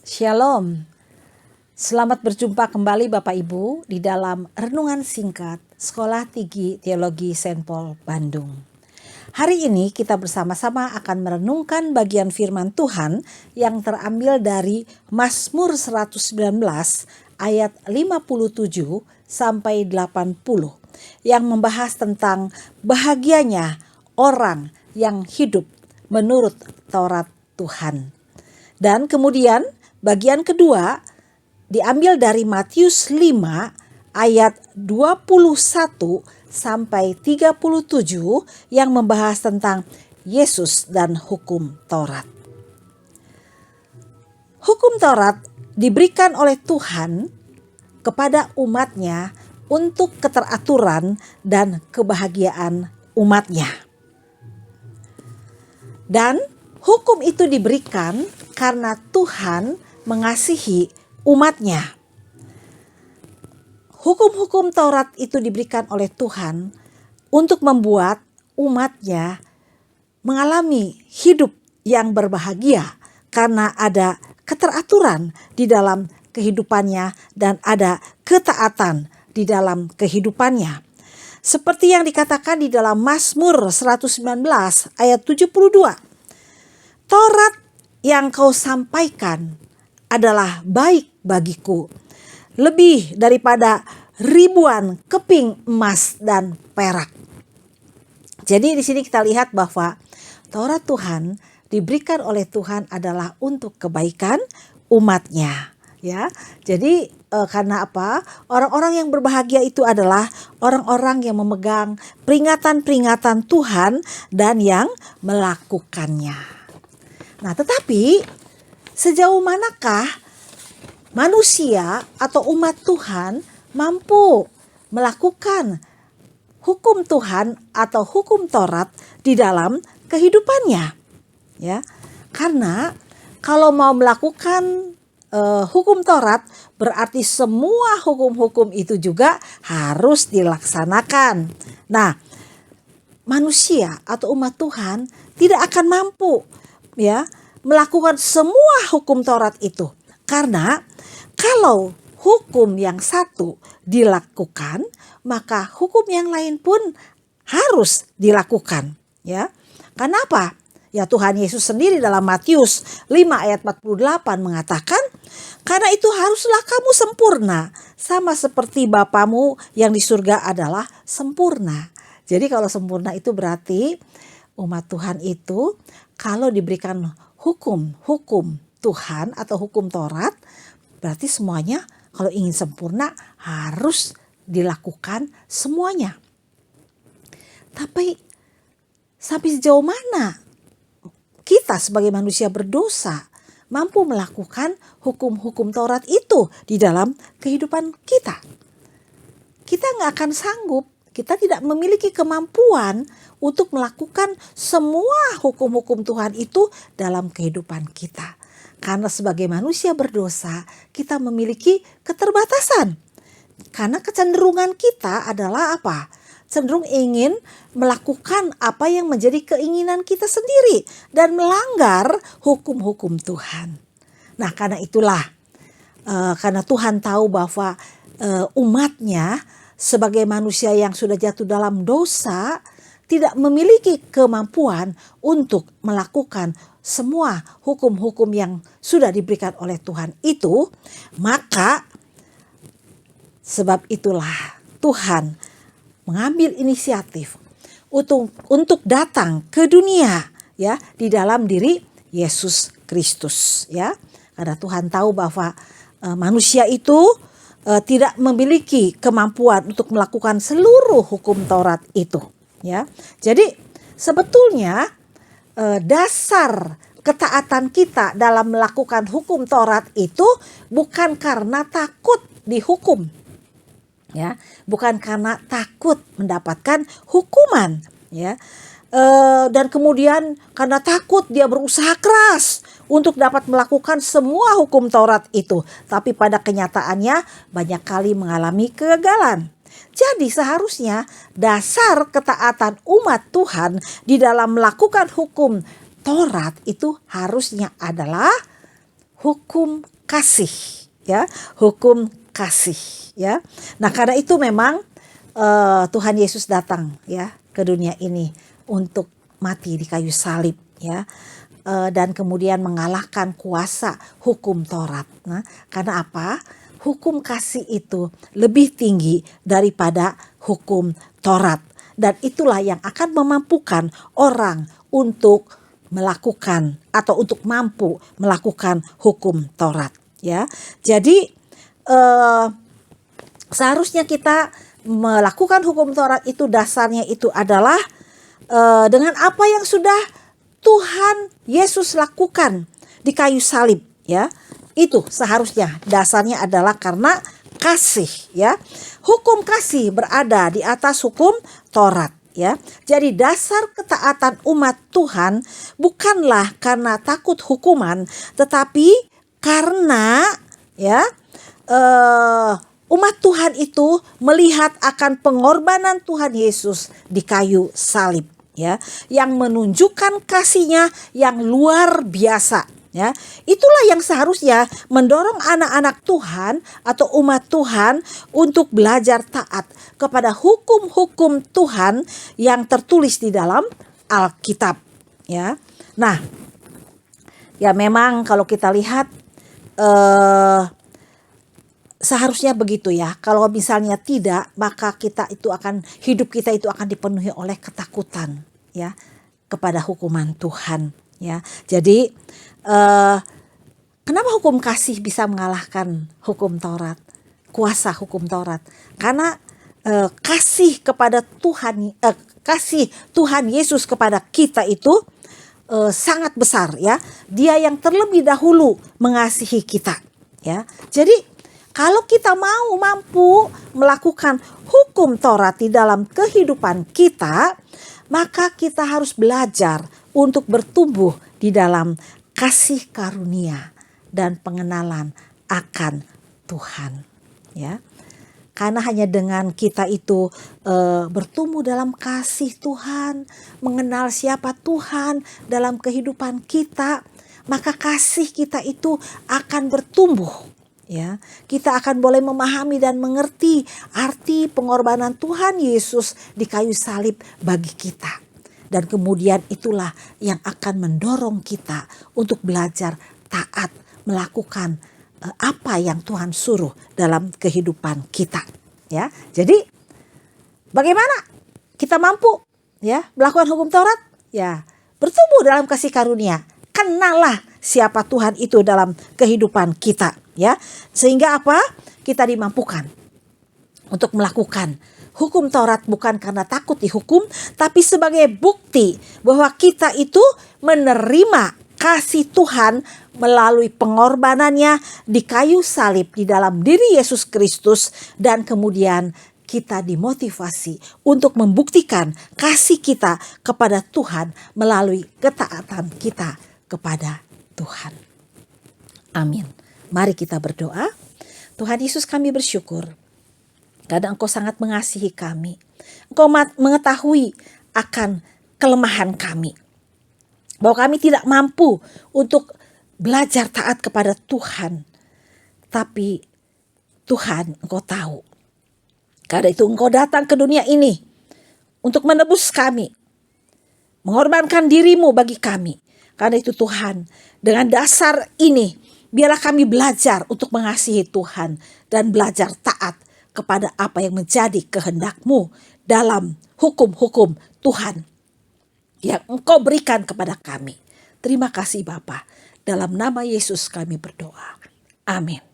Shalom, selamat berjumpa kembali Bapak Ibu di dalam renungan singkat Sekolah Tinggi Teologi Saint Paul Bandung. Hari ini kita bersama-sama akan merenungkan bagian firman Tuhan yang terambil dari Mazmur 119 ayat 57 sampai 80 yang membahas tentang bahagianya orang yang hidup menurut Taurat Tuhan. Dan kemudian bagian kedua diambil dari Matius 5 ayat 21 sampai 37 yang membahas tentang Yesus dan hukum Taurat. Hukum Taurat diberikan oleh Tuhan kepada umatnya untuk keteraturan dan kebahagiaan umatnya. Dan hukum itu diberikan karena Tuhan mengasihi umatnya. Hukum-hukum Taurat itu diberikan oleh Tuhan untuk membuat umatnya mengalami hidup yang berbahagia karena ada keteraturan di dalam kehidupannya dan ada ketaatan di dalam kehidupannya. Seperti yang dikatakan di dalam Mazmur 119 ayat 72. Taurat yang kau sampaikan adalah baik bagiku, lebih daripada ribuan keping emas dan perak. Jadi di sini kita lihat bahwa Taurat Tuhan diberikan oleh Tuhan adalah untuk kebaikan umatnya. Ya, jadi karena apa? Orang-orang yang berbahagia itu adalah orang-orang yang memegang peringatan-peringatan Tuhan dan yang melakukannya. Nah, tetapi sejauh manakah manusia atau umat Tuhan mampu melakukan hukum Tuhan atau hukum Taurat di dalam kehidupannya? Ya, karena kalau mau melakukan hukum Taurat berarti semua hukum-hukum itu juga harus dilaksanakan. Nah, manusia atau umat Tuhan tidak akan mampu melakukan semua hukum Taurat itu. Karena kalau hukum yang satu dilakukan, maka hukum yang lain pun harus dilakukan. Ya, kenapa? Ya, Tuhan Yesus sendiri dalam Matius 5 ayat 48 mengatakan, karena itu haruslah kamu sempurna, sama seperti Bapamu yang di surga adalah sempurna. Jadi kalau sempurna itu berarti umat Tuhan itu kalau diberikan hukum Tuhan atau hukum Taurat, berarti semuanya kalau ingin sempurna harus dilakukan semuanya. Tapi sampai sejauh mana kita sebagai manusia berdosa mampu melakukan hukum-hukum Taurat itu di dalam kehidupan kita? Kita nggak akan sanggup. Kita tidak memiliki kemampuan untuk melakukan semua hukum-hukum Tuhan itu dalam kehidupan kita. Karena sebagai manusia berdosa, kita memiliki keterbatasan. Karena kecenderungan kita adalah apa? Cenderung ingin melakukan apa yang menjadi keinginan kita sendiri dan melanggar hukum-hukum Tuhan. Nah, karena itulah, karena Tuhan tahu bahwa umatnya sebagai manusia yang sudah jatuh dalam dosa tidak memiliki kemampuan untuk melakukan semua hukum-hukum yang sudah diberikan oleh Tuhan itu, maka sebab itulah Tuhan mengambil inisiatif untuk datang ke dunia ya di dalam diri Yesus Kristus ya. Karena Tuhan tahu bahwa manusia itu tidak memiliki kemampuan untuk melakukan seluruh hukum Taurat itu ya. Jadi sebetulnya dasar ketaatan kita dalam melakukan hukum Taurat itu bukan karena takut dihukum ya, bukan karena takut mendapatkan hukuman ya. Dan kemudian karena takut dia berusaha keras untuk dapat melakukan semua hukum Taurat itu. Tapi pada kenyataannya banyak kali mengalami kegagalan. Jadi seharusnya dasar ketaatan umat Tuhan di dalam melakukan hukum Taurat itu harusnya adalah hukum kasih, ya, hukum kasih, ya. Nah, karena itu memang Tuhan Yesus datang, ya, ke dunia ini untuk mati di kayu salib, ya. Dan kemudian mengalahkan kuasa hukum Taurat. Nah, karena apa? Hukum kasih itu lebih tinggi daripada hukum Taurat. Dan itulah yang akan memampukan orang untuk melakukan atau untuk mampu melakukan hukum Taurat, ya. Jadi seharusnya kita melakukan hukum Taurat itu dasarnya itu adalah dengan apa yang sudah Tuhan Yesus lakukan di kayu salib, ya. Itu seharusnya dasarnya adalah karena kasih, ya. Hukum kasih berada di atas hukum Taurat, ya. Jadi dasar ketaatan umat Tuhan bukanlah karena takut hukuman, tetapi karena, ya, umat Tuhan itu melihat akan pengorbanan Tuhan Yesus di kayu salib, ya, yang menunjukkan kasihnya yang luar biasa, ya. Itulah yang seharusnya mendorong anak-anak Tuhan atau umat Tuhan untuk belajar taat kepada hukum-hukum Tuhan yang tertulis di dalam Alkitab, ya. Nah, ya memang kalau kita lihat seharusnya begitu, ya. Kalau misalnya tidak, maka hidup kita itu akan dipenuhi oleh ketakutan, ya, kepada hukuman Tuhan, ya. Jadi kenapa hukum kasih bisa mengalahkan hukum Taurat, kuasa hukum Taurat? Karena kasih kepada Tuhan, kasih Tuhan Yesus kepada kita itu sangat besar, ya. Dia yang terlebih dahulu mengasihi kita, ya. Jadi kalau kita mampu melakukan hukum Taurat di dalam kehidupan kita, maka kita harus belajar untuk bertumbuh di dalam kasih karunia dan pengenalan akan Tuhan, ya. Karena hanya dengan kita itu bertumbuh dalam kasih Tuhan, mengenal siapa Tuhan dalam kehidupan kita, maka kasih kita itu akan bertumbuh. Ya, kita akan boleh memahami dan mengerti arti pengorbanan Tuhan Yesus di kayu salib bagi kita. Dan kemudian itulah yang akan mendorong kita untuk belajar taat, melakukan apa yang Tuhan suruh dalam kehidupan kita. Ya, jadi bagaimana kita mampu, ya, melakukan hukum Taurat? Ya, bertumbuh dalam kasih karunia. Kenallah siapa Tuhan itu dalam kehidupan kita, ya. Sehingga apa? Kita dimampukan untuk melakukan hukum Taurat bukan karena takut dihukum, tapi sebagai bukti bahwa kita itu menerima kasih Tuhan melalui pengorbanannya di kayu salib di dalam diri Yesus Kristus, dan kemudian kita dimotivasi untuk membuktikan kasih kita kepada Tuhan melalui ketaatan kita kepada Tuhan. Amin. Mari kita berdoa. Tuhan Yesus, kami bersyukur karena Engkau sangat mengasihi kami. Engkau mengetahui akan kelemahan kami, bahwa kami tidak mampu untuk belajar taat kepada Tuhan. Tapi Tuhan, Engkau tahu. Karena itu Engkau datang ke dunia ini untuk menebus kami, mengorbankan dirimu bagi kami. Karena itu Tuhan, dengan dasar ini biarlah kami belajar untuk mengasihi Tuhan dan belajar taat kepada apa yang menjadi kehendak-Mu dalam hukum-hukum Tuhan yang Engkau berikan kepada kami. Terima kasih Bapa. Dalam nama Yesus kami berdoa. Amin.